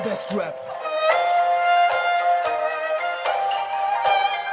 Arabesk rap.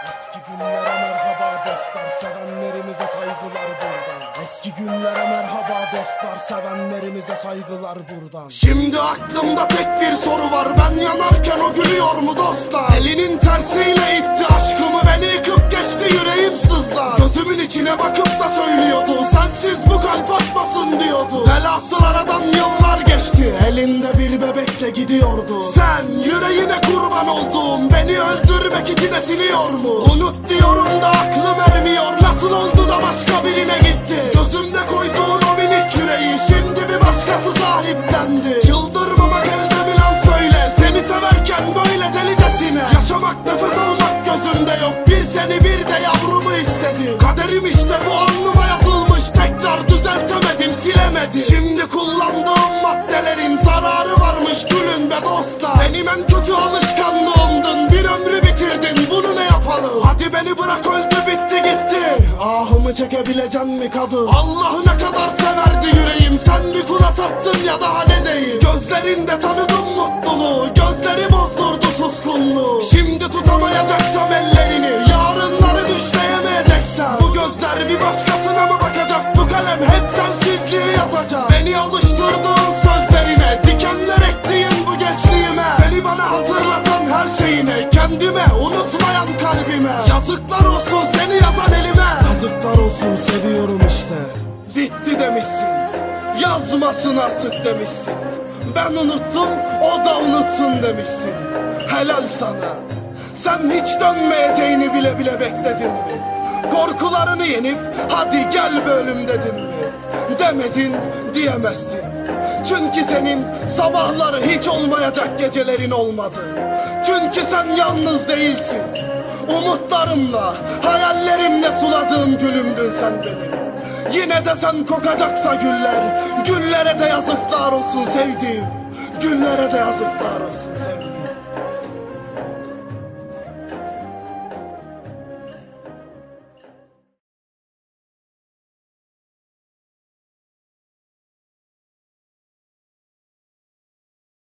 Eski günlere merhaba dostlar, sevenlerimize saygılar buradan. Eski günlere merhaba dostlar, sevenlerimize saygılar buradan. Şimdi aklımda tek bir soru var, ben yanarken o gülüyor mu dostlar? Elinin tersiyle itti aşkımı, beni yıkıp geçti, yüreğim sızlar. Gözümün içine bakıp da söylüyordu, sensiz bu kalp atmasın diyordu. Velhasıl aradan yıllar geçti, elinde bir bebekle gidiyordu. Sen yüreğine kurban oldum, beni öldürmek için esiniyor mu? Unut diyorum da aklım ermiyor, nasıl oldu da başka birine gitti? Gözümde koyduğun o minik yüreği şimdi bir başkası sahiplendi. Çıldırmamak elde mi lan söyle, seni severken böyle delicesine. Yaşamak nefes almak gözümde yok, bir seni bir de yavrumu istedim. Kaderim işte bu, alnıma yazılmış, tekrar düzeltemedim, silemedim. Şimdi kullandığım maddelerin zararı varmış, gülün be dostlar. Benim en kötü alışkanlığımdın, bir ömrü bitirdin, bunu ne yapalım? Hadi beni bırak, öldü bitti gitti. Ahımı çekebileceksin mi kadın? Allah ne kadar severdi yüreğim, sen bir kula sattın ya daha ne diyeyim? Gözlerinde tanıdım mutluluğu, gözleri bozdurdu suskunluğu. Şimdi tutamayacaksam ellerini, yarınları düşleyemeyeceksem, bu gözler bir başkasına mı bakacak, bu kalem hep sensizliği yazacak. Beni alıştırdığın sözlerine, dikenler ektiğin bu gençliğime, seni bana hatırlatan her şeyine, kendime unutmayan kalbime. Yazıklar olsun seni yazan elime, yazıklar olsun seviyorum işte. Bitti demişsin, yazmasın artık demişsin. Ben unuttum, o da unutsun demişsin. Helal sana, sen hiç dönmeyeceğini bile bile bekledin mi? Korkularını yenip hadi gel be ölüm dedin mi? Demedin, diyemezsin. Çünkü senin sabahları hiç olmayacak gecelerin olmadı. Çünkü sen yalnız değilsin. Umutlarımla, hayallerimle suladığım gülümdün sen benim. Yine de sen kokacaksa güller, güllere de yazıklar olsun sevdiğim. Güllere de yazıklar olsun.